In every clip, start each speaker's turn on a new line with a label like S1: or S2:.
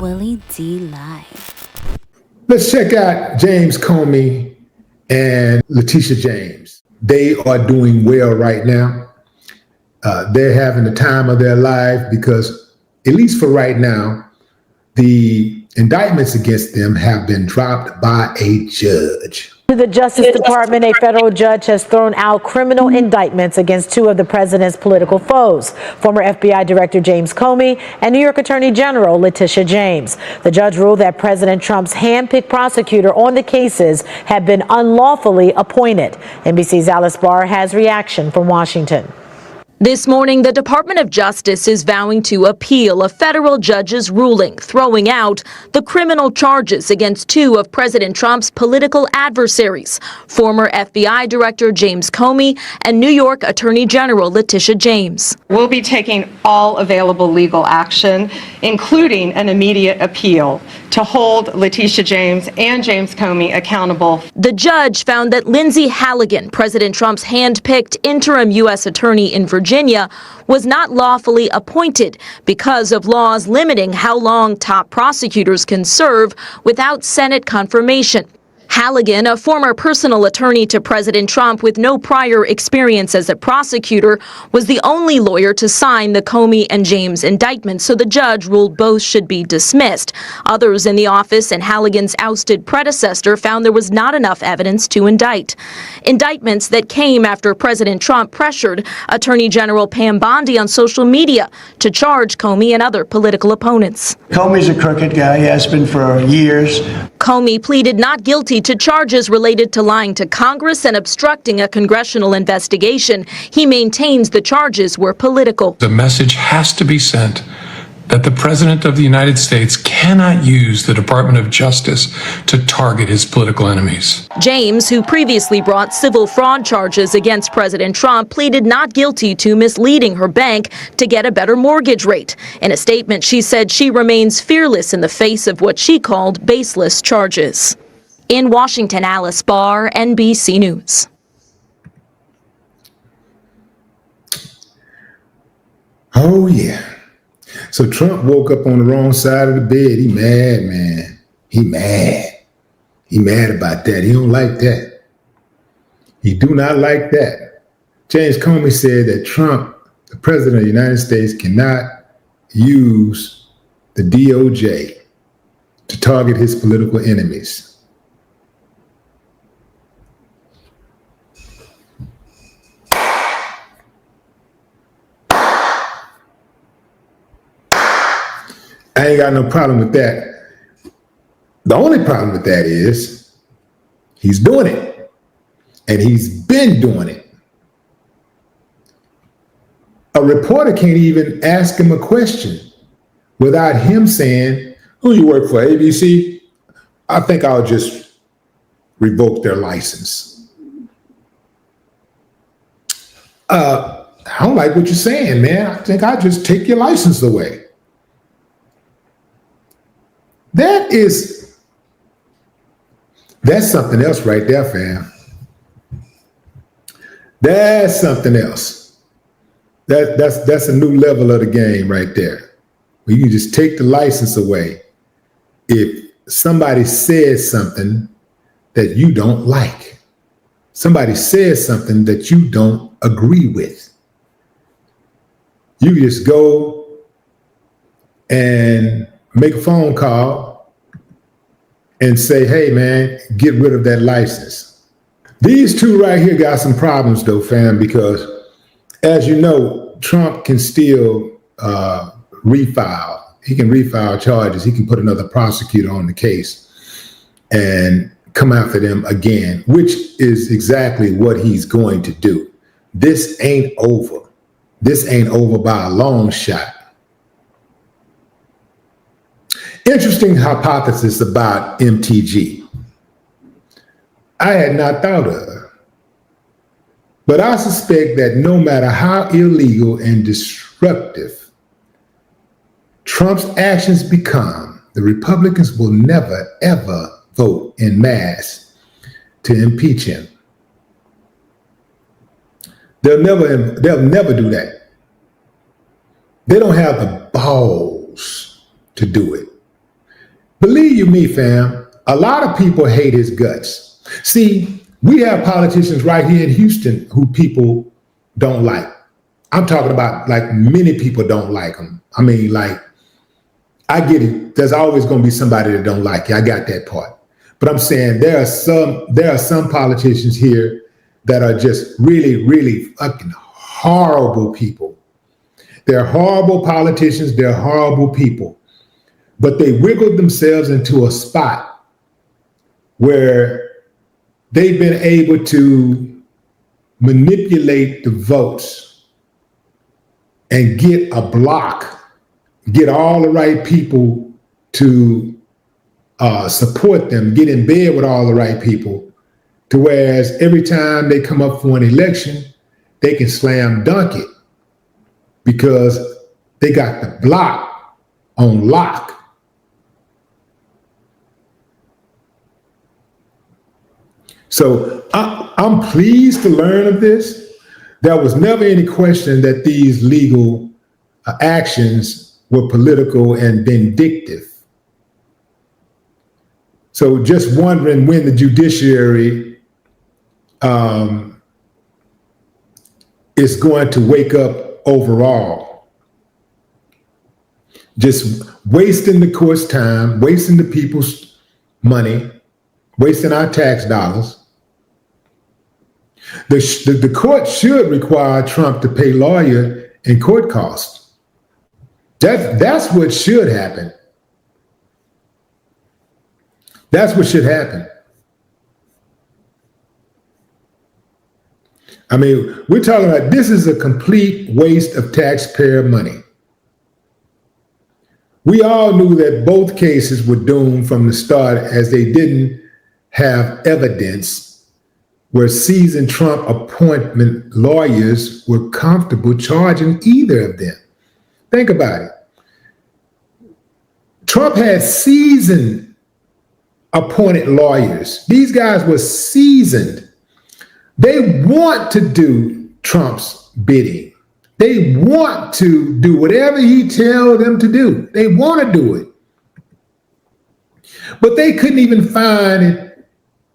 S1: Willie D Live.
S2: Let's check out James Comey and Letitia James. They are doing well right now. They're having the time of their life because, at least for right now, the indictments against them have been dropped by a judge.
S3: To the Justice Department, a federal judge has thrown out criminal indictments against two of the president's political foes, former FBI Director James Comey and New York Attorney General Letitia James. The judge ruled that President Trump's hand-picked prosecutor on the cases had been unlawfully appointed. NBC's Alice Barr has reaction from Washington.
S4: This morning, the Department of Justice is vowing to appeal a federal judge's ruling, throwing out the criminal charges against two of President Trump's political adversaries, former FBI Director James Comey and New York Attorney General Letitia James.
S5: We'll be taking all available legal action, including an immediate appeal, to hold Letitia James and James Comey accountable.
S4: The judge found that Lindsay Halligan, President Trump's hand-picked interim U.S. attorney in Virginia, was not lawfully appointed because of laws limiting how long top prosecutors can serve without Senate confirmation. Halligan, a former personal attorney to President Trump with no prior experience as a prosecutor, was the only lawyer to sign the Comey and James indictments, so the judge ruled both should be dismissed. Others in the office and Halligan's ousted predecessor found there was not enough evidence to indict. Indictments that came after President Trump pressured Attorney General Pam Bondi on social media to charge Comey and other political opponents.
S6: Comey's a crooked guy. He has been for years.
S4: Comey pleaded not guilty to charges related to lying to Congress and obstructing a congressional investigation. He maintains the charges were political.
S7: The message has to be sent that the President of the United States cannot use the Department of Justice to target his political enemies.
S4: James, who previously brought civil fraud charges against President Trump, pleaded not guilty to misleading her bank to get a better mortgage rate. In a statement, she said she remains fearless in the face of what she called baseless charges. In Washington, Alice Barr, NBC News.
S2: Oh, yeah. So Trump woke up on the wrong side of the bed. He mad, man. He mad. He mad about that. He don't like that. He do not like that. James Comey said that Trump, the president of the United States, cannot use the DOJ to target his political enemies. I ain't got no problem with that. The only problem with that is he's doing it. And he's been doing it. A reporter can't even ask him a question without him saying, "Who you work for, ABC? I think I'll just revoke their license." I don't like what you're saying, man. I think I'll just take your license away. That's something else right there, fam. That's something else. That's a new level of the game right there. Where you just take the license away if somebody says something that you don't like. Somebody says something that you don't agree with. You just go and make a phone call and say, "Hey, man, get rid of that license." These two right here got some problems, though, fam, because, as you know, Trump can still refile. He can refile charges. He can put another prosecutor on the case and come after them again, which is exactly what he's going to do. This ain't over. This ain't over by a long shot. Interesting hypothesis about MTG. I had not thought of it. But I suspect that no matter how illegal and destructive Trump's actions become, the Republicans will never, ever vote en masse to impeach him. They'll never do that. They don't have the balls to do it. believe me, fam, a lot of people hate his guts. See, we have politicians right here in Houston who people don't like. I'm talking about like many people don't like him. I mean, like, I get it. There's always going to be somebody that don't like you. I got that part. But I'm saying there are some politicians here that are just really, really fucking horrible people. They're horrible politicians. They're horrible people. But they wiggled themselves into a spot where they've been able to manipulate the votes and get a block, get all the right people to support them, get in bed with all the right people, to whereas every time they come up for an election, they can slam dunk it because they got the block on lock. So I'm pleased to learn of this. There was never any question that these legal actions were political and vindictive. So just wondering when the judiciary is going to wake up overall. Just wasting the court's time, wasting the people's money, wasting our tax dollars. The court should require Trump to pay lawyer and court costs. That's what should happen. That's what should happen. I mean, we're talking about this is a complete waste of taxpayer money. We all knew that both cases were doomed from the start as they didn't have evidence where seasoned Trump appointment lawyers were comfortable charging either of them. Think about it. Trump had seasoned appointed lawyers. These guys were seasoned. They want to do Trump's bidding. They want to do whatever he tells them to do. They want to do it. But they couldn't even find it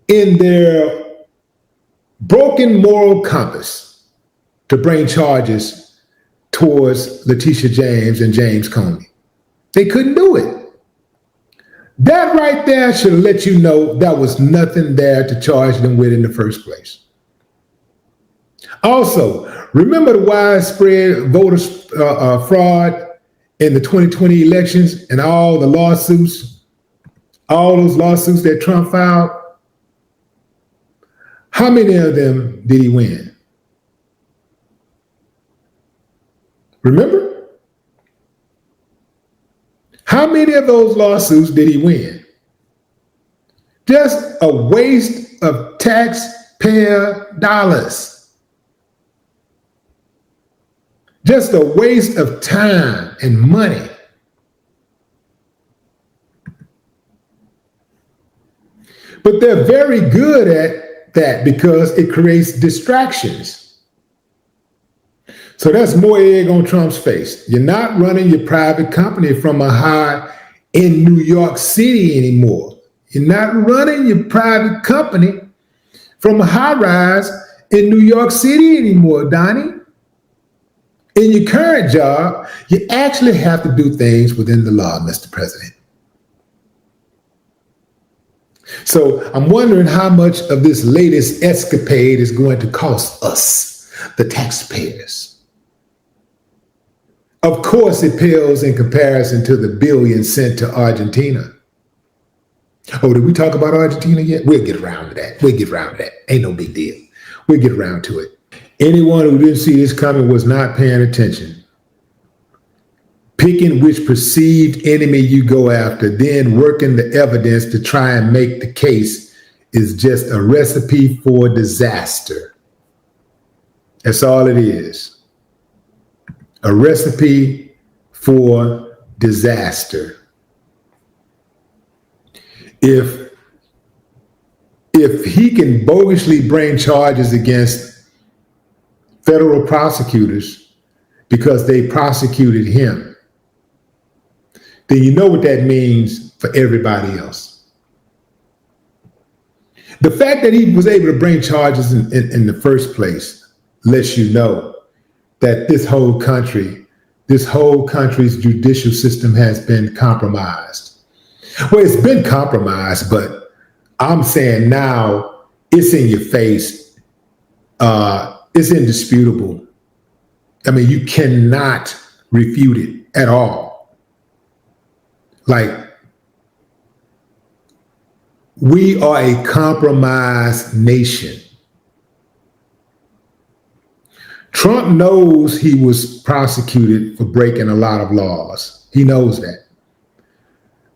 S2: in their broken moral compass to bring charges towards Letitia James and James Comey. They couldn't do it. That right there should let you know that was nothing there to charge them with in the first place. Also, remember the widespread voter fraud in the 2020 elections and all the lawsuits, all those lawsuits that Trump filed? How many of them did he win? Remember? How many of those lawsuits did he win? Just a waste of taxpayer dollars. Just a waste of time and money. But they're very good at that because it creates distractions. So that's more egg on Trump's face. You're not running your private company from a high in New York City anymore. You're not running your private company from a high rise in New York City anymore, Donnie. In your current job, you actually have to do things within the law, Mr. President. So I'm wondering how much of this latest escapade is going to cost us, the taxpayers. Of course, it pales in comparison to the billions sent to Argentina. Oh, did we talk about Argentina yet? We'll get around to that. Ain't no big deal. We'll get around to it. Anyone who didn't see this coming was not paying attention. Picking which perceived enemy you go after, then working the evidence to try and make the case is just a recipe for disaster. That's all it is. A recipe for disaster. If he can bogusly bring charges against federal prosecutors because they prosecuted him, then you know what that means for everybody else. The fact that he was able to bring charges in the first place lets you know that this whole country's judicial system has been compromised. Well, it's been compromised, but I'm saying now it's in your face. It's indisputable. I mean, you cannot refute it at all. Like, we are a compromised nation. Trump knows he was prosecuted for breaking a lot of laws. He knows that.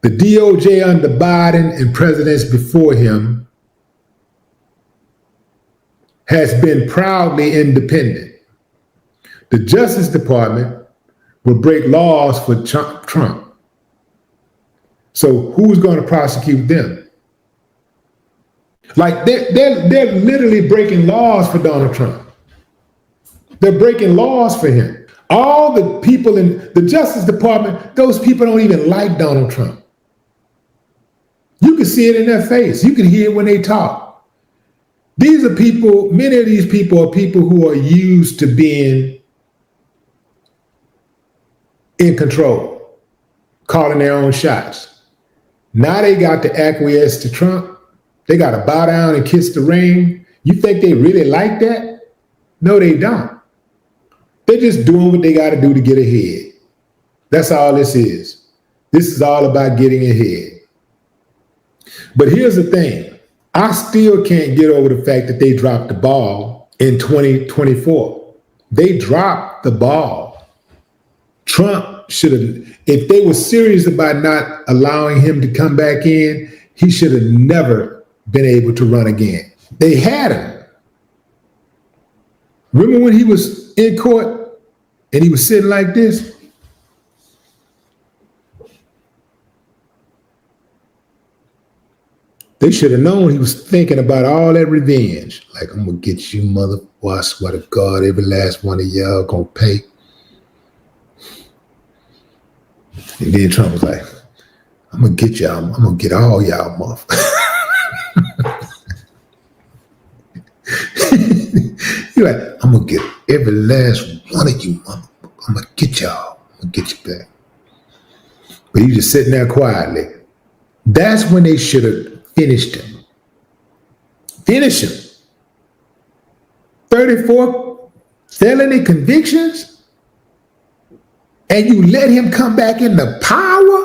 S2: The DOJ under Biden and presidents before him has been proudly independent. The Justice Department will break laws for Trump. So who's going to prosecute them? Like they're literally breaking laws for Donald Trump. They're breaking laws for him. All the people in the Justice Department, those people don't even like Donald Trump. You can see it in their face. You can hear it when they talk. These are people, many of these people are people who are used to being in control, calling their own shots. Now they got to acquiesce to Trump. They got to bow down and kiss the ring. You think they really like that? No, they don't. They're just doing what they got to do to get ahead. That's all this is. This is all about getting ahead. But here's the thing. I still can't get over the fact that they dropped the ball in 2024. They dropped the ball. Trump should have, if they were serious about not allowing him to come back in, he should have never been able to run again. They had him. Remember when he was in court and he was sitting like this? They should have known he was thinking about all that revenge. Like, I'm going to get you, mother. Boy, I swear to God, every last one of y'all going to pay. And then Trump was like, I'm going to get y'all. I'm going to get all y'all, motherfuckers. He's like, I'm going to get every last one of you, motherfuckers. I'm going to get y'all. I'm going to get you back. But he just sitting there quietly. That's when they should have finished him. Finish him. 34 felony convictions, and you let him come back into power?